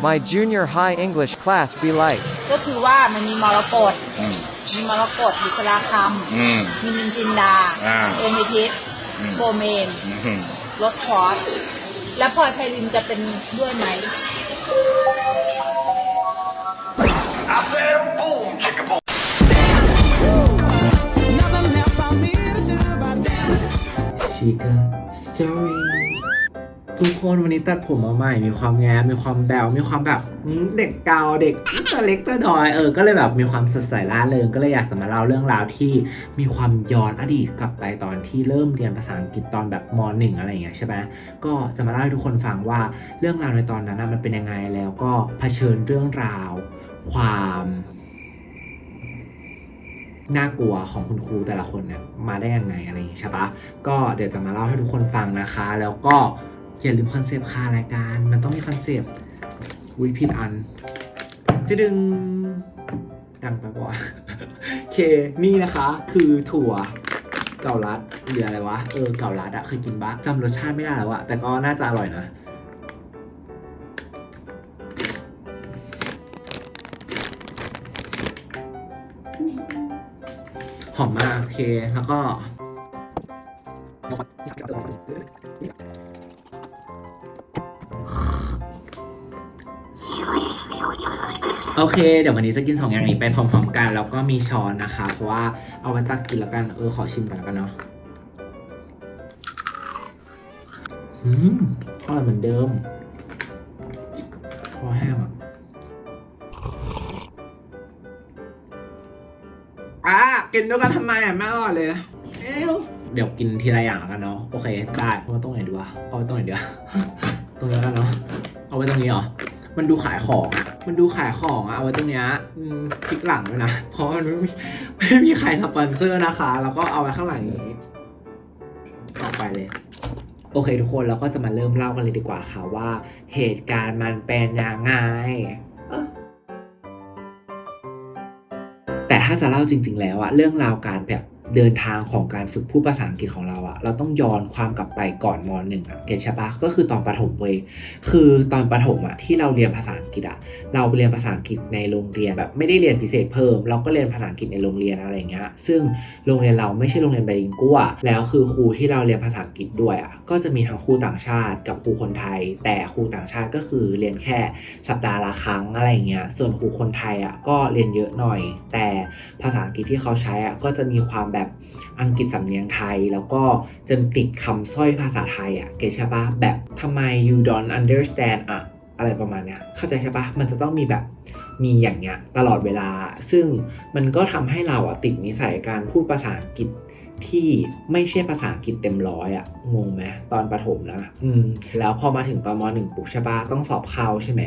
my junior high English class be like? ก็คือว่ามันมีมรกต อืม มีมรกตบุษราค อืม ำมีนินจินดา อ่า เอเมทิส อืม โกเมน อืม รสคอร์สและพลอยไพลินจะเป็นด้วยไหม I said boom, chicka boom. Nothing left for me to do but dance. Chica Story ทุกคนวันนี้ตัดผมมาใหม่มีความแง้มมีความแบวมีความแบบเด็กเกาเด็กตัวเล็กตัวน้อยก็เลยแบบมีความสดใสร่าเริงก็เลยอยากจะมาเล่าเรื่องราวที่มีความย้อนอดีตกลับไปตอนที่เริ่มเรียนภาษาอังกฤษตอนแบบม.1 อะไรอย่างเงี้ยใช่ไหมก็จะมาเล่าให้ทุกคนฟังว่าเรื่องราวในตอนนั้นมันเป็นยังไงแล้วก็เผชิญเรื่องราวความน่ากลัวของคุณครูแต่ละคนเนี่ยมาได้ยังไงอะไรอย่างงี้ใช่ปะก็เดี๋ยวจะมาเล่าให้ทุกคนฟังนะคะแล้วก็อย่าลืมคอนเซปต์ค่ะรายการมันต้องมีคอนเซปต์วิผิดอันจะดึงดังไปบ่ะโอเคนี่นะคะคือถั่วเกาลัดหรืออะไรวะเกาลัดอะเคยกินปะจำรสชาติไม่ได้แล้วอะแต่ก็น่าจะอร่อยนะหอมมากโอเคแล้วก็โอเคเดี๋ยววันนี้จะกิน2อย่างนี้ไปพร้อมๆกันแล้วก็มีช้อนนะคะเพราะว่าเอาไว้ตักกินแล้วกันขอชิมก่อนแล้วกันเนาะอร่อยเหมือนเดิมคอแห้งกินด้วยกันทำไมไม่อร่อยเลยเดี๋ยวกินทีละอย่างแล้วกันเนาะโอเคได้เอาไว้ตรงไหนดีวะเอาไว้ตรงไหนดีวะ ตรงนี้แล้วกันเนาะเอาไว้ตรงนี้เหรอมันดูขายของอ่ะเอาไว้ตรงเนี้ยคลิกหลังด้วยนะเพราะมันไม่มีใครสปอนเซอร์นะคะแล้วก็เอาไว้ข้างหลังอย่างนี้ต่อไปเลยโอเคทุกคนเราก็จะมาเริ่มเล่ากันเลยดีกว่าค่ะว่าเหตุการณ์มันเป็นยังไงแต่ถ้าจะเล่าจริงๆแล้วอะเรื่องราวการแบบเดินทางของการฝึกพูดภาษาอังกฤษของเราอะเราต้องย้อนความกลับไปก่อนม.1อะเก็ทใช่ปะก็คือตอนประถมเว้ยคือตอนประถมอะที่เราเรียนภาษาอังกฤษอะเราเรียนภาษาอังกฤษในโรงเรียนแบบไม่ได้เรียนพิเศษเพิ่มเราก็เรียนภาษาอังกฤษในโรงเรียนอะไรเงี้ยซึ่งโรงเรียนเราไม่ใช่โรงเรียนไบลิงกัวแล้วคือครูที่เราเรียนภาษาอังกฤษด้วยอะก็จะมีทั้งครูต่างชาติกับครูคนไทยแต่ครูต่างชาติก็คือเรียนแค่สัปดาห์ละครั้งอะไรเงี้ยส่วนครูคนไทยอะก็เรียนเยอะหน่อยแต่ภาษาอังกฤษที่เขาใช้อะก็จะมีความแบบอังกฤษสำเนียงไทยแล้วก็จะติดคำสร้อยภาษาไทยเก็ทใช่ปะแบบทำไม you don't understand อะไรประมาณเนี้ยเข้าใจใช่ปะมันจะต้องมีแบบมีอย่างเงี้ยตลอดเวลาซึ่งมันก็ทำให้เราติดนิสัยการพูดภาษาอังกฤษที่ไม่ใช่ภาษาอังกฤษเต็มร้อยงงไหมตอนประถมนะแล้วพอมาถึงตอนม.1ปุ๊บใช่ปะต้องสอบเข้าใช่ไหม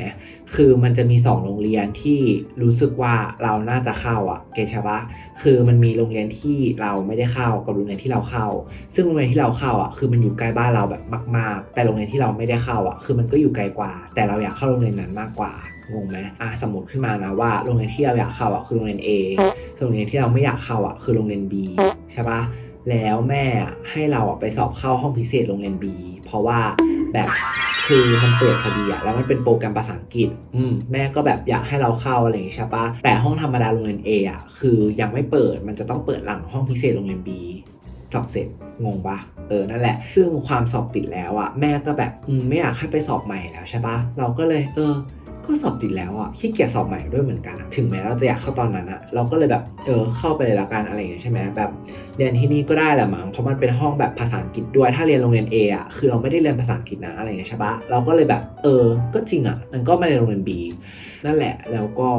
คือมันจะมี2โรงเรียนที่รู้สึกว่าเราน่าจะเข้าเก็ทใช่ปะคือมันมีโรงเรียนที่เราไม่ได้เข้ากับโรงเรียนที่เราเข้าซึ่งโรงเรียนที่เราเข้าคือมันอยู่ใกล้บ้านเราแบบมากๆแต่โรงเรียนที่เราไม่ได้เข้าคือมันก็อยู่ไกลกว่าแต่เราอยากเข้าโรงเรียนนั้นมากกว่างงไหมสมมติขึ้นมานะว่าโรงเรียนที่เราอยากเข้าคือโรงเรียน A ส่วนโรงเรียนที่เราไม่อยากเข้าคือโรงเรียน B ใช่ปะแล้วแม่ให้เราไปสอบเข้าห้องพิเศษโรงเรียน B เพราะว่าแบบคือมันเปิดพอดีแล้วมันเป็นโปรแกรมภาษาอังกฤษแม่ก็แบบอยากให้เราเข้าอะไรอย่างงี้ใช่ปะแต่ห้องธรรมดาโรงเรียน A คือยังไม่เปิดมันจะต้องเปิดหลังห้องพิเศษโรงเรียน B สอบเสร็จงงปะนั่นแหละซึ่งความสอบติดแล้วแม่ก็แบบไม่อยากให้ไปสอบใหม่แล้วใช่ปะเราก็เลยก็สอบติดแล้วขี้เกียจสอบใหม่ด้วยเหมือนกันถึงแม้เราจะอยากเข้าตอนนั้นเราก็เลยแบบเข้าไปเลยละกันอะไรอย่างเงี้ยใช่ไหมแบบเรียนที่นี่ก็ได้แหละมั้งเพราะมันเป็นห้องแบบภาษาอังกฤษด้วยถ้าเรียนโรงเรียน A คือเราไม่ได้เรียนภาษาอังกฤษนะอะไรอย่างเงี้ยใช่ปะเราก็เลยแบบก็จริงมันก็มาเรียนโรงเรียน B นั่นแหละแล้วก็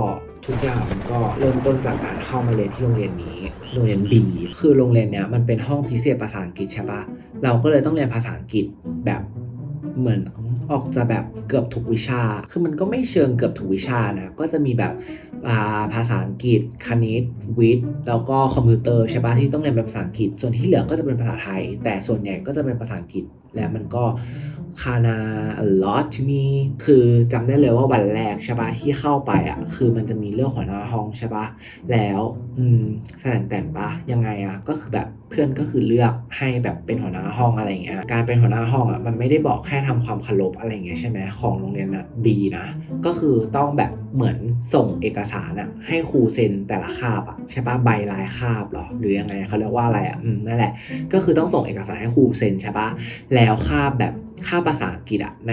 ทุกอย่างมันก็เริ่มต้นจากการเข้ามาเรียนที่โรงเรียนนี้โรงเรียน B คือโรงเรียนเนี้ยมันเป็นห้องพิเศษภาษาอังกฤษใช่ปะเราก็เลยต้องเรียนภาษาอังกฤษแบบเหมือนออกจะแบบเกือบทุกวิชาคือมันก็ไม่เชิงเกือบทุกวิชานะก็จะมีแบบภาษาอังกฤษคณิตวิทย์แล้วก็คอมพิวเตอร์ใช่ปะที่ต้องเรียนเป็นภาษาอังกฤษส่วนที่เหลือก็จะเป็นภาษาไทยแต่ส่วนใหญ่ก็จะเป็นภาษาอังกฤษ แล้วมันก็คานา a lot to me คือจำได้เลยว่าวันแรกใช่ปะที่เข้าไปอ่ะคือมันจะมีเรื่องหัวหน้าห้องใช่ปะแล้วแสดงแต่ปะยังไงอ่ะก็คือแบบเพื่อนก็คือเลือกให้แบบเป็นหัวหน้าห้องอะไรเงี้ยการเป็นหัวหน้าห้องอ่ะมันไม่ได้บอกแค่ทำความเคารพอะไรเงี้ยใช่ไหมของโรงเรียนน่ะ B นะก็คือต้องแบบเหมือนส่งเอกสารอ่ะให้ครูเซ็นแต่ละคาบอ่ะใช่ปะใบลายคาบหรอหรือยังไงเขาเรียกว่าอะไรอ่ะนั่นแหละก็คือต้องส่งเอกสารให้ครูเซ็นใช่ปะแล้วคาบแบบคาบภาษาอังกฤษอ่ะใน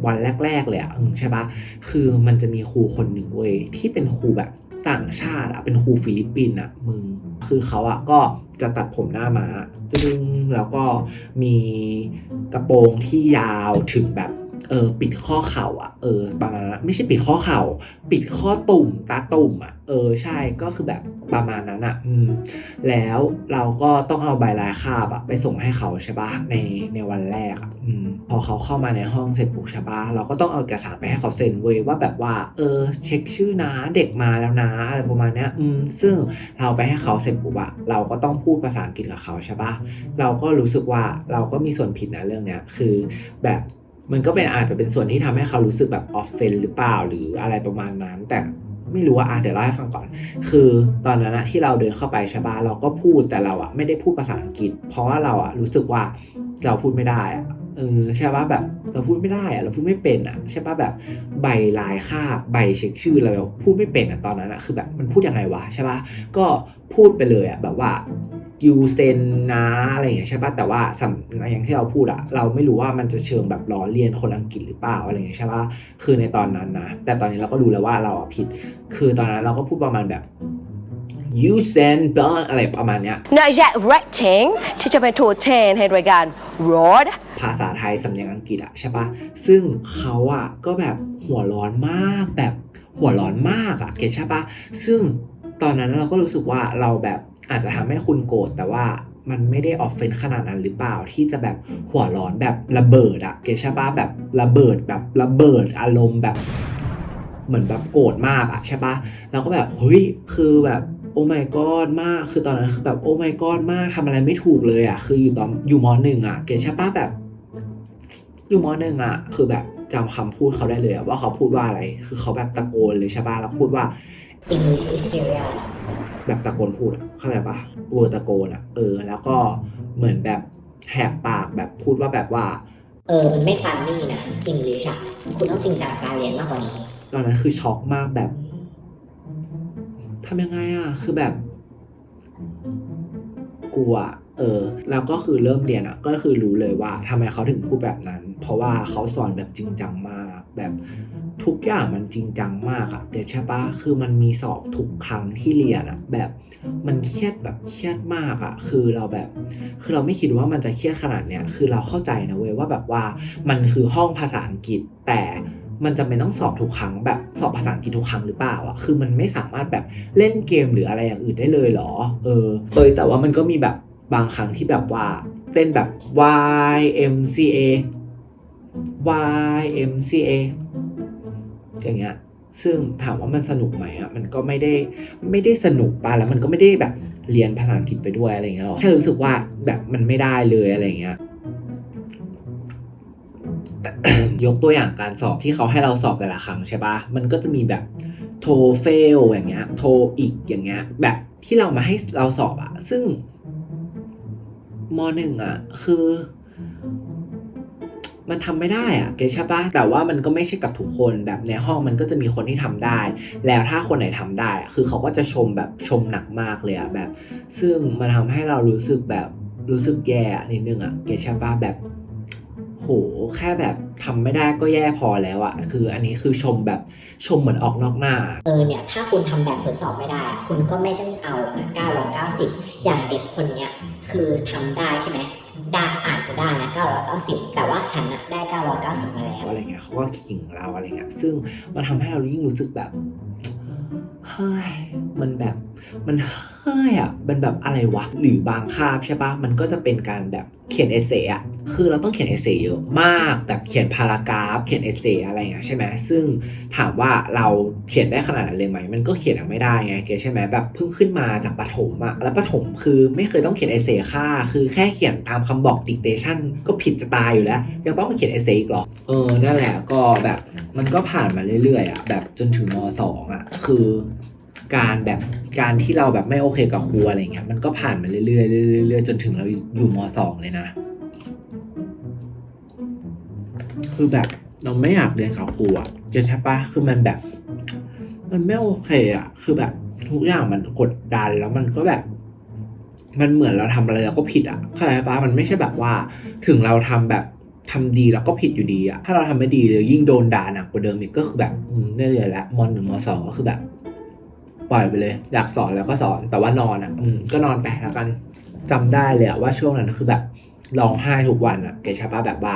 วันแรกๆเลยอ่ะใช่ปะคือมันจะมีครูคนหนึ่งเว้ยที่เป็นครูแบบต่างชาติอ่ะเป็นครูฟิลิปปินส์อ่ะมึงคือเขาอ่ะก็จะตัดผมหน้าม้าตึ้งแล้วก็มีกระโปรงที่ยาวถึงแบบปิดข้อเข่าอ่ะประมาณนั้นไม่ใช่ปิดข้อเข่าปิดข้อตุ่มตาตุ่มอ่ะใช่ก็คือแบบประมาณนั้นอ่ะแล้วเราก็ต้องเอาใบลาคาบอ่ะไปส่งให้เขาใช่ปะในวันแรกอ่ะพอเขาเข้ามาในห้องเสร็จปุ๊บใช่ปะเราก็ต้องเอาเอกสารไปให้เขาเซ็นเว้ยว่าแบบว่าเช็คชื่อนะเด็กมาแล้วนะอะไรประมาณเนี้ยซึ่งเราไปให้เขาเสร็จปุ๊บอ่ะเราก็ต้องพูดภาษาอังกฤษกับเขาใช่ปะเราก็รู้สึกว่าเราก็มีส่วนผิดนะเรื่องเนี้ยคือแบบมันก็เป็นอาจจะเป็นส่วนที่ทำให้เขารู้สึกแบบออฟเฟนหรือเปล่าหรืออะไรประมาณนั้นแต่ไม่รู้ว่าเดี๋ยวเล่าให้ฟังก่อนคือตอนนั้นที่เราเดินเข้าไปใช่ป่ะเราก็พูดแต่เราไม่ได้พูดภาษาอังกฤษเพราะว่าเรารู้สึกว่าเราพูดไม่ได้ใช่ป่ะแบบเราพูดไม่ได้เราพูดไม่เป็นใช่ป่ะแบบใบลายคาบใบเช็คชื่อเราพูดไม่เป็นตอนนั้นคือแบบมันพูดยังไงวะใช่ป่ะก็พูดไปเลยแบบว่ายูเซนนะอะไรอย่างเงี้ยใช่ป่ะแต่ว่าอย่างที่เราพูดเราไม่รู้ว่ามันจะเชิงแบบล้อเลียนคนอังกฤษหรือเปล่าอะไรอย่างเงี้ยใช่ป่ะคือในตอนนั้นนะแต่ตอนนี้เราก็รู้แล้วว่าเราผิดคือตอนนั้นเราก็พูดประมาณแบบ you send อะไรประมาณเนี้ย นายแยก rating ที่จะเป็นตัวแทนให้รายการ Road ภาษาไทยสำเนียงอังกฤษใช่ป่ะซึ่งเขาก็แบบหัวร้อนมากแบบหัวร้อนมากเก็ทใช่ป่ะซึ่งตอนนั้นเราก็รู้สึกว่าเราแบบอาจจะทำให้คุณโกรธแต่ว่ามันไม่ได้ออฟเฟนขนาดนั้นหรือเปล่าที่จะแบบหัวร้อนแบบระเบิดเก็ทใช่ป่ะแบบระเบิดแบบระเบิดอารมณ์แบบเหมือนแบบโกรธมากใช่ป่ะเราก็แบบเฮ้ยคือแบบโอ้ my god มากคือตอนนั้นคือแบบโอ้ my god มากทำอะไรไม่ถูกเลยคืออยู่ม.1 เก็ทใช่ป่ะแบบอยู่ม.1คือแบบจำคำพูดเขาได้เลยว่าเขาพูดว่าอะไรคือเขาแบบตะโกนเลยใช่ป่ะแล้วพูดว่า English is serious แบบตะโกนพูดเข้าใจป่ะตะโกนแล้วก็เหมือนแบบแหกปากแบบพูดว่าแบบว่ามันไม่ฟันนี่นะ English คุณต้องจริงจังกับการเรียนมากกว่านี้ตอนนั้นคือช็อกมากแบบทำยังไงคือแบบกลัวแล้วก็คือเริ่มเรียนก็คือรู้เลยว่าทำไมเขาถึงพูดแบบนั้นเพราะว่าเขาสอนแบบจริงจังมากแบบทุกอย่างมันจริงจังมากเดี๋ยวใช่ปะคือมันมีสอบทุกครั้งที่เรียนแบบมันเครียดแบบเครียดมากคือเราแบบคือเราไม่คิดว่ามันจะเครียดขนาดเนี้ยคือเราเข้าใจนะเว้ยว่าแบบว่ามันคือห้องภาษาอังกฤษแต่มันจำเป็นต้องสอบทุกครั้งแบบสอบภาษาอังกฤษทุกครั้งหรือเปล่าคือมันไม่สามารถแบบเล่นเกมหรืออะไรอย่างอื่นได้เลยเหรอแต่ว่ามันก็มีแบบบางครั้งที่แบบว่าเต้นแบบ YMCA อย่างเงี้ยซึ่งถามว่ามันสนุกไหมมันก็ไม่ได้สนุกป่ะแล้วมันก็ไม่ได้แบบเรียนภาษาอังกฤษไปด้วยอะไรเงี้ยแค่รู้สึกว่าแบบมันไม่ได้เลยอะไรเงี้ย ยกตัวอย่างการสอบที่เขาให้เราสอบแต่ละครั้งใช่ปะมันก็จะมีแบบโทเฟลอย่างเงี้ยโทอีกอย่างเงี้ยแบบที่เรามาให้เราสอบซึ่งม.1คือมันทำไม่ได้เก็ทใช่ปะแต่ว่ามันก็ไม่ใช่กับทุกคนแบบในห้องมันก็จะมีคนที่ทำได้แล้วถ้าคนไหนทำได้คือเขาก็จะชมแบบชมหนักมากเลยแบบซึ่งมันทำให้เรารู้สึกแบบรู้สึกแย่นิดนึงเก็ทใช่ปะแบบโหแค่แบบทำไม่ได้ก็แย่พอแล้วคืออันนี้คือชมแบบชมเหมือนออกนอกหน้าเนี่ยถ้าคุณทำแบบทดสอบไม่ได้คุณก็ไม่ต้องเอา990อย่างเด็กคนเนี้ยคือทำได้ใช่ไหมได้อาจจะได้นะ990แต่ว่าฉันได้990มาแล้วอะไรเงี้ยเขาก็ขิงเราอะไรเงี้ยซึ่งมันทำให้เรายิ่งรู้สึกแบบเฮ้ยมันแบบมัน เฮ้ยอ่ะมันแบบอะไรวะหรือบางคาบใช่ปะมันก็จะเป็นการแบบเขียนเอเซ่อ่ะคือเราต้องเขียนเอเซ่เยอะมากแบบเขียนพารากราฟเขียนเอเซ่อะไรอย่างเงี้ยใช่ไหมซึ่งถามว่าเราเขียนได้ขนาดนั้นเลยไหมมันก็เขียนไม่ได้ไงเก๋ใช่ไหมแบบเพิ่งขึ้นมาจากประถมอ่ะแล้วประถมคือไม่เคยต้องเขียนเอเซ่ค่าคือแค่เขียนตามคำบอกดิกเตชันก็ผิดจะตายอยู่แล้วยังต้องมาเขียนเอเซ่อีกหรอนั่นแหละก็แบบมันก็ผ่านมาเรื่อยๆอ่ะแบบจนถึงม.2 อ่ะคือการที่เราแบบไม่โอเคกับครูอะไรเงี้ยมันก็ผ่านมาเรื่อยๆเรื่อยๆจนถึงเราอยู่ม.2 เลยนะคือแบบเราไม่อยากเรียนกับครูอ่ะใช่ปะคือมันแบบมันไม่โอเคอ่ะคือแบบทุกอย่างมันกดดันแล้วมันก็แบบมันเหมือนเราทำอะไรเราก็ผิดอ่ะเข้าใจปะมันไม่ใช่แบบว่าถึงเราทำดีแล้วก็ผิดอยู่ดีอ่ะถ้าเราทำไม่ดีเลยยิ่งโดนด่าหนักกว่าเดิมอีกก็คือแบบได้เรียนแล้วม.1 ม.2 ก็คือแบบปล่อยไปเลยอยากสอนแล้วก็สอนแต่ว่านอนอ่ะก็นอนไปแล้วกันจำได้เลยว่าช่วงนั้นคือแบบร้องไห้ทุกวันอ่ะเกชป้าแบบว่า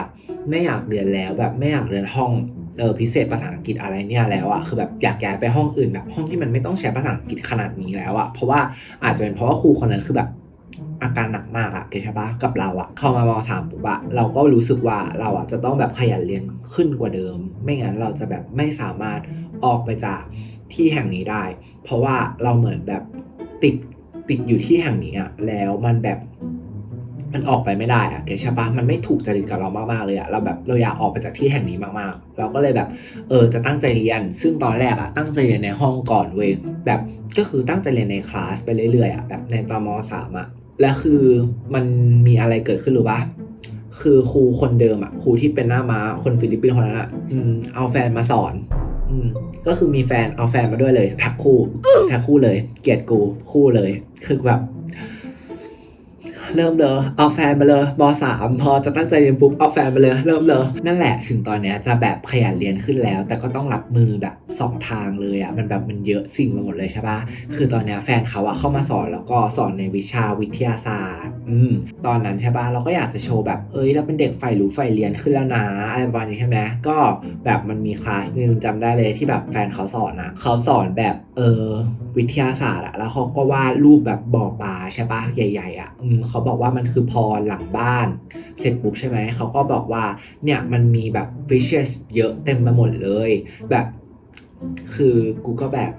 ไม่อยากเรียนแล้วแบบไม่อยากเรียนห้องพิเศษภาษาอังกฤษอะไรเนี่ยแล้วอ่ะคือแบบอยากย้ายไปห้องอื่นแบบห้องที่มันไม่ต้องใช้ภาษาอังกฤษขนาดนี้แล้วอ่ะเพราะว่าอาจจะเป็นเพราะว่าครูคนนั้นคือแบบอาการหนักมากอะเกชป้ากับเราอะเข้ามาม.3 ปุ๊บอะเราก็รู้สึกว่าเราอะจะต้องแบบขยันเรียนขึ้นกว่าเดิมไม่งั้นเราจะแบบไม่สามารถออกไปจากที่แห่งนี้ได้เพราะว่าเราเหมือนแบบติดอยู่ที่แห่งนี้อะแล้วมันแบบมันออกไปไม่ได้อะเกชป้ามันไม่ถูกจริตกับเรามากๆเลยอะเราแบบเราอยากออกไปจากที่แห่งนี้มากๆเราก็เลยแบบจะตั้งใจเรียนซึ่งตอนแรกอะตั้งใจเรียนในห้องก่อนเว้ยแบบก็คือตั้งใจเรียนในคลาสไปเรื่อยๆอะแบบในตอนม.3 อะแล้วคือมันมีอะไรเกิดขึ้นหรือปะคือครูคนเดิมอะครูที่เป็นหน้าม้าคนฟิลิปปินส์คนนั้นอะเอาแฟนมาสอนก็คือมีแฟนเอาแฟนมาด้วยเลยแพ็คคู่เลยเกลียดกูคู่เลยคือแบบเริ่มเลยเอาแฟนมาเลยม.3 พอจะตั้งใจเรียนปุ๊บเอาแฟนมาเลยเริ่มเลยนั่นแหละถึงตอนเนี้ยจะแบบขยันเรียนขึ้นแล้วแต่ก็ต้องรับมือแบบ2 ทางเลยอ่ะมันแบบมันเยอะสิ่งมาหมดเลยใช่ปะคือตอนเนี้ยแฟนเขาอ่ะเข้ามาสอนแล้วก็สอนในวิชาวิทยาศาสตร์ตอนนั้นใช่ปะเราก็อยากจะโชว์แบบเราเป็นเด็กใฝ่รู้ใฝ่เรียนขึ้นแล้วนะอะไรประมาณนี้ใช่ไหมก็แบบมันมีคลาสนึงจำได้เลยที่แบบแฟนเขาสอนอ่ะเขาสอนแบบวิทยาศาสตร์อ่ะแล้วเขาก็วาดรูปแบบบ่อปลาใช่ปะใหญ่ๆอ่ะเขาบอกว่ามันคือพรหลังบ้านเสร็จปุ๊บใช่ไหมเขาก็บอกว่าเนี่ยมันมีแบบ fishes เยอะเต็มไปหมดเลยแบบคือกูก็แบบ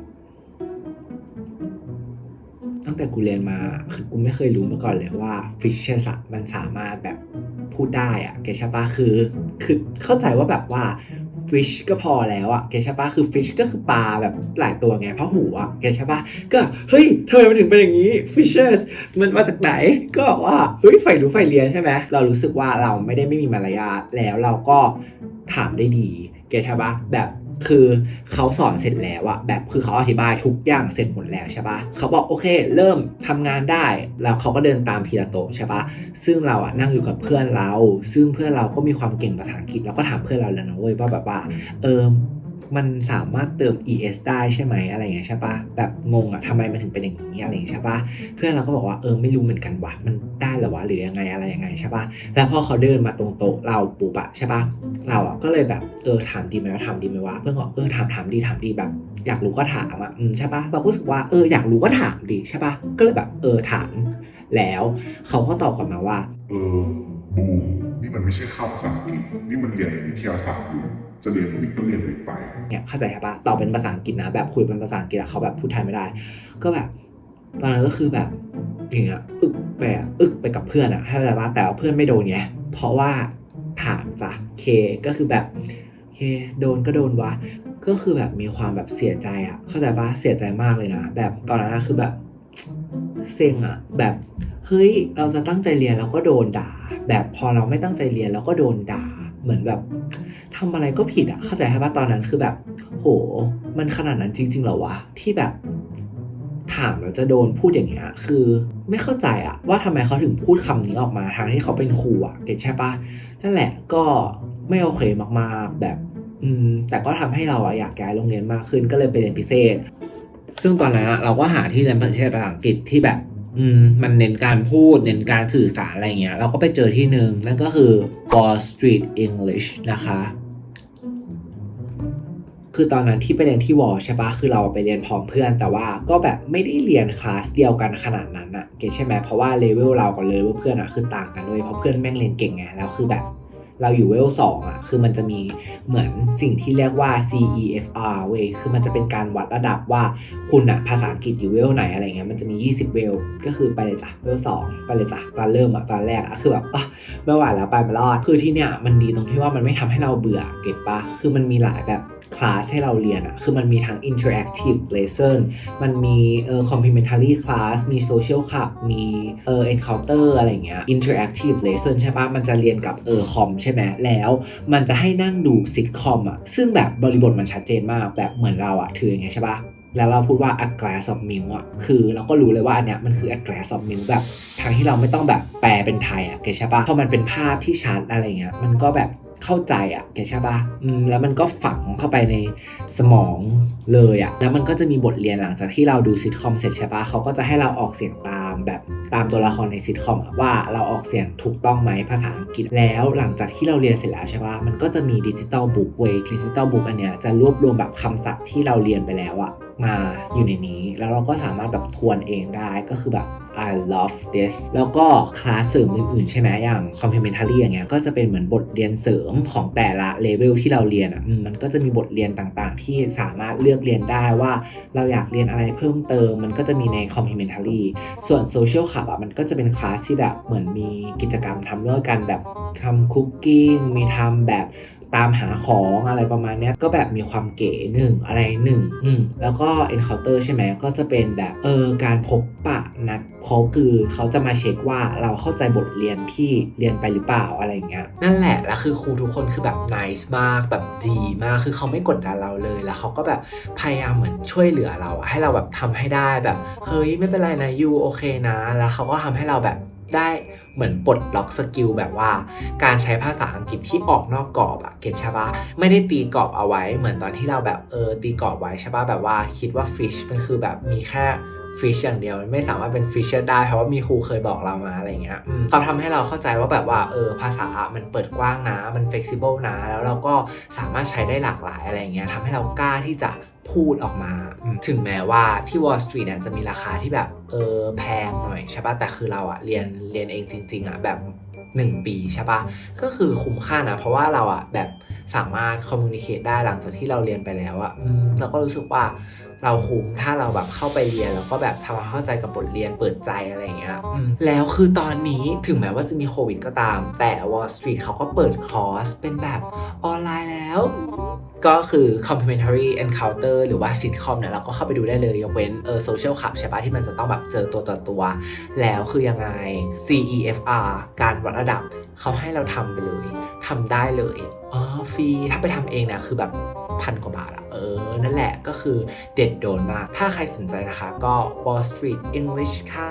ตั้งแต่กูเรียนมาคือกูไม่เคยรู้มาก่อนเลยว่า fishes มันสามารถแบบพูดได้อะเกชป้าคือเข้าใจว่าแบบว่าfish ก็พอแล้วอะเกชป้าคือ fish ก็คือปลาแบบหลายตัวไงเพราะหูอะเกชป้าก็เฮ้ยทำไมมันถึงเป็นอย่างนี้ fishes มันมาจากไหนก็ว่าเฮ้ยใฝ่รู้ใฝ่เรียนใช่ไหมเรารู้สึกว่าเราไม่มีมารยาทแล้วเราก็ถามได้ดีเกชป้าแบบคือเขาสอนเสร็จแล้วอะแบบคือเขาอธิบายทุกอย่างเสร็จหมดแล้วใช่ปะเขาบอกโอเคเริ่มทำงานได้แล้วเขาก็เดินตามทีละโต๊ะใช่ปะซึ่งเราอะนั่งอยู่กับเพื่อนเราซึ่งเพื่อนเราก็มีความเก่งภาษาอังกฤษเราก็ถามเพื่อนเราแล้วนะเว้ยว่าแบบว่ามันสามารถเติม es ได้ใช่ไหมอะไรอย่างเงี้ยใช่ปะแบบงงอะทำไมมันถึงเป็นอย่างนี้อะไรอย่างเงี้ยใช่ปะเพื่อนเราก็บอกว่าไม่รู้เหมือนกันวะมันได้เหรอวะหรือยังไงอะไรยังไงใช่ปะแล้วพอเขาเดินมาตรงโต๊ะเราปุ๊บอะใช่ปะเราอะก็เลยแบบถามดีไหมว่าถามดีไหมวะเพื่อนก็ถามดีแบบอยากรู้ก็ถามอะใช่ปะเราก็รู้สึกว่าอยากรู้ก็ถามดีใช่ปะก็เลยแบบถามแล้วเขาก็ตอบกลับมาว่าบูมนี่มันไม่ใช่คาบภาษาอังกฤษนี่มันเรียนวิทยาศาสตร์อยู่จะเรียนวิทย์ก็เรียนวิทย์ไปเนี่ยเข้าใจใช่ปะตอบเป็นภาษาอังกฤษนะแบบคุยเป็นภาษาอังกฤษเขาแบบพูดไทยไม่ได้ก็แบบตอนนั้นก็คือแบบอย่างเงี้ยอึกไปกับเพื่อนอะให้แบบว่าแต่ว่าเพื่อนไม่โดนไงเพราะว่าถามจ้ะเคก็คือแบบเคโดนก็โดนวะก็คือแบบมีความแบบเสียใจอะเข้าใจปะเสียใจมากเลยนะแบบตอนนั้นคือแบบเซ็งอะแบบเฮ้ยเราจะตั้งใจเรียนแล้วก็โดนด่าแบบพอเราไม่ตั้งใจเรียนแล้วก็โดนด่าเหมือนแบบทำอะไรก็ผิดอะเข้าใจใช่ปะตอนนั้นคือแบบโหมันขนาดนั้นจริงๆเหรอวะที่แบบถามแล้วจะโดนพูดอย่างเงี้ยคือไม่เข้าใจอะว่าทำไมเขาถึงพูดคำนี้ออกมาทางที่เขาเป็นครูอะเก็ตใช่ปะนั่นแหละก็ไม่โอเคมากๆแบบแต่ก็ทำให้เราอยากย้ายโรงเรียนมากขึ้นก็เลยไปเรียนพิเศษซึ่งตอนนั้นเราก็หาที่เรียนภาษาอังกฤษที่แบบมันเน้นการพูดเน้นการสื่อสารอะไรเงี้ยเราก็ไปเจอที่หนึ่งนั่นก็คือ Wall Street English นะคะค คือตอนนั้นที่ไปเรียนที่วอใช่ปะคือเราไปเรียนพร้อมเพื่อนแต่ว่าก็แบบไม่ได้เรียนคลาสเดียวกันขนาดนั้นอะเก็ตใช่ไหมเพราะว่าเลเวลเรากับเลเวลเพื่อนอะคือต่างกันด้วยเพราะเพื่อนแม่งเรียนเก่งไงแล้วคือแบบเราอยู่เวล2อะคือมันจะมีเหมือนสิ่งที่เรียกว่า CEFR เว้ยคือมันจะเป็นการวัดระดับว่าคุณอะภาษาอังกฤษอยู่เวลไหนอะไรเงี้ยมันจะมี20เวลก็คือไปเลยจ้ะเวล2ไปเลยจ้ะตอนเริ่มอะตอนแรกอะคือแบบไม่ไหวแล้วไปไม่รอดคือที่เนี่ยมันดีตรงที่ว่ามันไม่ทำให้เราเบื่อเก็ตปะคือมันมีหลายแบบคลาสให้เราเรียนอะคือมันมีทั้ง interactive lesson มันมีcomplementary class มี social club มีencounter อะไรเงี้ย interactive lesson ใช่ปะมันจะเรียนกับคอมใช่ไหมแล้วมันจะให้นั่งดูซิทคอมอะซึ่งแบบบริบทมันชัดเจนมากแบบเหมือนเราอะถืออย่างเงี้ยใช่ปะแล้วเราพูดว่า a glass of milk อะคือเราก็รู้เลยว่าอันเนี้ยมันคือ a glass of milk แบบทางที่เราไม่ต้องแบบแปลเป็นไทยอะเก็ตใช่ปะเพราะมันเป็นภาพที่ชัดอะไรเงี้ยมันก็แบบเข้าใจอะเก็ตใช่ปะแล้วมันก็ฝังเข้าไปในสมองเลยอะแล้วมันก็จะมีบทเรียนหลังจากที่เราดูซิทคอมเสร็จใช่ปะเขาก็จะให้เราออกเสียงตามแบบตามตัวละครในซิทคอมว่าเราออกเสียงถูกต้องไหมภาษาอังกฤษแล้วหลังจากที่เราเรียนเสร็จแล้วใช่ปะมันก็จะมีดิจิตอลบุ๊กเว้ยดิจิตอลบุ๊กอันเนี้ยจะรวบรวมแบบคำศัพท์ที่เราเรียนไปแล้วอะมาอยู่ในนี้แล้วเราก็สามารถแบบทวนเองได้ก็คือแบบ I love this แล้วก็คลาสเสริมอื่นๆใช่ไหมอย่าง complementary อย่างเงี้ยก็จะเป็นเหมือนบทเรียนเสริมของแต่ละเลเวลที่เราเรียนอ่ะมันก็จะมีบทเรียนต่างๆที่สามารถเลือกเรียนได้ว่าเราอยากเรียนอะไรเพิ่มเติมมันก็จะมีใน complementary ส่วน social club อ่ะมันก็จะเป็นคลาสที่แบบเหมือนมีกิจกรรมทำร่วมกันแบบทำคุกกิ้งมีทำแบบตามหาของอะไรประมาณนี้ก็แบบมีความเก๋หนึ่งอะไรหนึ่งแล้วก็ encounter ใช่ไหมก็จะเป็นแบบการพบปะนัดพบคือเขาจะมาเช็คว่าเราเข้าใจบทเรียนที่เรียนไปหรือเปล่าอะไรอย่างเงี้ยนั่นแหละแล้วคือครูทุกคนคือแบบ nice มากแบบดีมากคือเขาไม่กดดันเราเลยแล้วเขาก็แบบพยายามเหมือนช่วยเหลือเราให้เราแบบทำให้ได้แบบเฮ้ยไม่เป็นไรนะยูโอเคนะแล้วเขาก็ทำให้เราแบบได้เหมือนปลดล็อกสกิลแบบว่าการใช้ภาษาอังกฤษที่ออกนอกกรอบอะเก็ตใช่ปะไม่ได้ตีกรอบเอาไว้เหมือนตอนที่เราแบบตีกรอบไว้ใช่ปะแบบว่าคิดว่า fish มันคือแบบมีแค่ fish อย่างเดียวมันไม่สามารถเป็น fisher ได้เพราะว่ามีครูเคยบอกเรามาอะไรเงี้ยเขาทำให้เราเข้าใจว่าแบบว่าภาษามันเปิดกว้างนะมัน flexible นะแล้วเราก็สามารถใช้ได้หลากหลายอะไรเงี้ยทำให้เรากล้าที่จะพูดออกมาถึงแม้ว่าที่ Wall Street เนี่ยจะมีราคาที่แบบแพงหน่อยใช่ปะแต่คือเราอะเรียนเองจริงๆอะแบบ1 ปีใช่ปะก็คือคุ้มค่านะเพราะว่าเราอะแบบสามารถ communicate ได้หลังจากที่เราเรียนไปแล้วอะเราก็รู้สึกว่าเราคุ้มถ้าเราแบบเข้าไปเรียนแล้วก็แบบทำความเข้าใจกับบทเรียนเปิดใจอะไรอย่างเงี้ยแล้วคือตอนนี้ถึงแม้ว่าจะมีโควิดก็ตามแต่ Wall Street เขาก็เปิดคอร์สเป็นแบบออนไลน์แล้วก็คือ complementary encounter หรือว่า sitcom เนี่ยเราก็เข้าไปดูได้เลยยกเว้นsocial club ใช่ปะที่มันจะต้องแบบเจอตัวต่อตัวแล้วคือยังไง CEFR การวัดระดับเขาให้เราทำไปเลยทำได้เลยฟรีถ้าไปทำเองเนี่ยคือแบบ1,000 กว่าบาทอะนั่นแหละก็คือเด็ดโดนมากถ้าใครสนใจนะคะก็ Wall Street English ค่ะ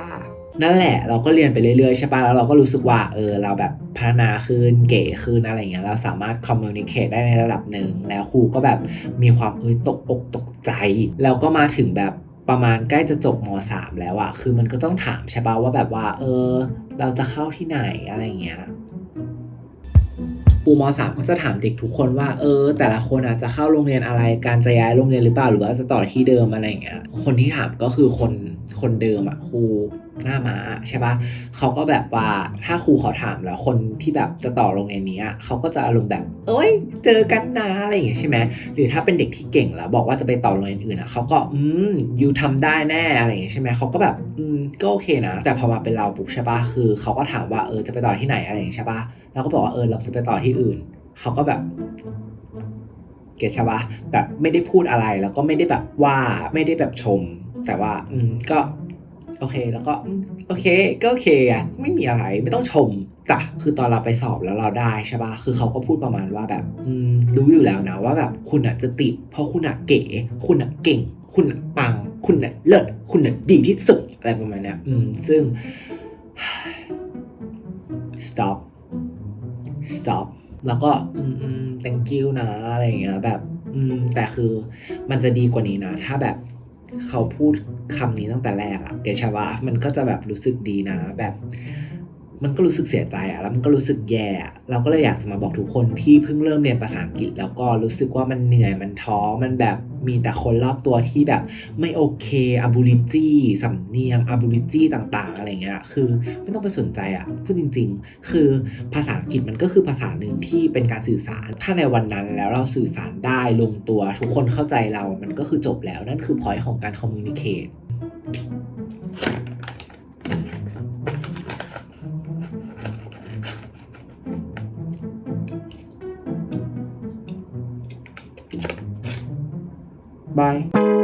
นั่นแหละเราก็เรียนไปเรื่อยๆใช่ปะแล้วเราก็รู้สึกว่าเราแบบพัฒนาขึ้นเก๋ขึ้นอะไรเงี้ยเราสามารถ communicate ได้ในระดับหนึ่งแล้วครูก็แบบมีความตกอกตกใจแล้วก็มาถึงแบบประมาณใกล้จะจบม.3 แล้วอะคือมันก็ต้องถามใช่ปะว่าแบบว่าเราจะเข้าที่ไหนอะไรเงี้ยครูม.3 ก็จะถามเด็กทุกคนว่าแต่ละคนอาจจะเข้าโรงเรียนอะไรการจะย้ายโรงเรียนหรือเปล่าหรือว่าจะต่อที่เดิมอะไรอย่างเงี้ยคนที่ถามก็คือคนเดิมอะครูหน้าม้าใช่ปะเขาก็แบบว่าถ้าครูเขาถามแล้วคนที่แบบจะต่อโรงเรียนนี้เขาก็จะอารมณ์แบบเจอกันนะอะไรอย่างเงี้ยใช่ไหมหรือถ้าเป็นเด็กที่เก่งแล้วบอกว่าจะไปต่อโรงเรียนอื่นเขาก็ยูทำได้แน่อะไรอย่างเงี้ยใช่ไหมเขาก็แบบก็โอเคนะแต่พอมาเป็นเราปุ๊บใช่ปะคือเขาก็ถามว่าจะไปต่อที่ไหนอะไรอย่างเงี้ยใช่ปะเราก็บอกว่าเราจะไปต่อที่อื่นเขาก็แบบเก็ทใช่ปะแบบไม่ได้พูดอะไรแล้วก็ไม่ได้แบบว่าไม่ได้แบบชมแต่ว่าก็โอเคแล้วก็โอเคก็โอเคอ่ะไม่มีอะไรไม่ต้องชมจ้ะคือตอนเราไปสอบแล้วเราได้ใช่ปะคือเขาก็พูดประมาณว่าแบบรู้อยู่แล้วนะว่าแบบคุณอ่ะจะติดเพราะคุณอ่ะเก๋คุณอ่ะเก่งคุณอ่ะปังคุณอ่ะเลิศคุณอ่ะดีที่สุดอะไรประมาณเนี้ยซึ่ง stop แล้วก็thank you นะอะไรอย่างเงี้ยแบบแต่คือมันจะดีกว่านี้นะถ้าแบบเขาพูดคำนี้ตั้งแต่แรกอะเกชว่ามันก็จะแบบรู้สึกดีนะแบบ มันก็รู้สึกเสียใจแล้วมันก็รู้สึกแย่เราก็เลยอยากจะมาบอกทุกคนที่เพิ่งเริ่มเรียนภาษาอังกฤษแล้วก็รู้สึกว่ามันเหนื่อยมันท้อมันแบบมีแต่คนรอบตัวที่แบบไม่โอเคability สำเนียงability ต่างๆอะไรเงี้ยคือไม่ต้องไปสนใจพูดจริงๆคือภาษาอังกฤษมันก็คือภาษาหนึ่งที่เป็นการสื่อสารถ้าในวันนั้นแล้วเราสื่อสารได้ลงตัวทุกคนเข้าใจเรามันก็คือจบแล้วนั่นคือ point ของการ communicate Bye.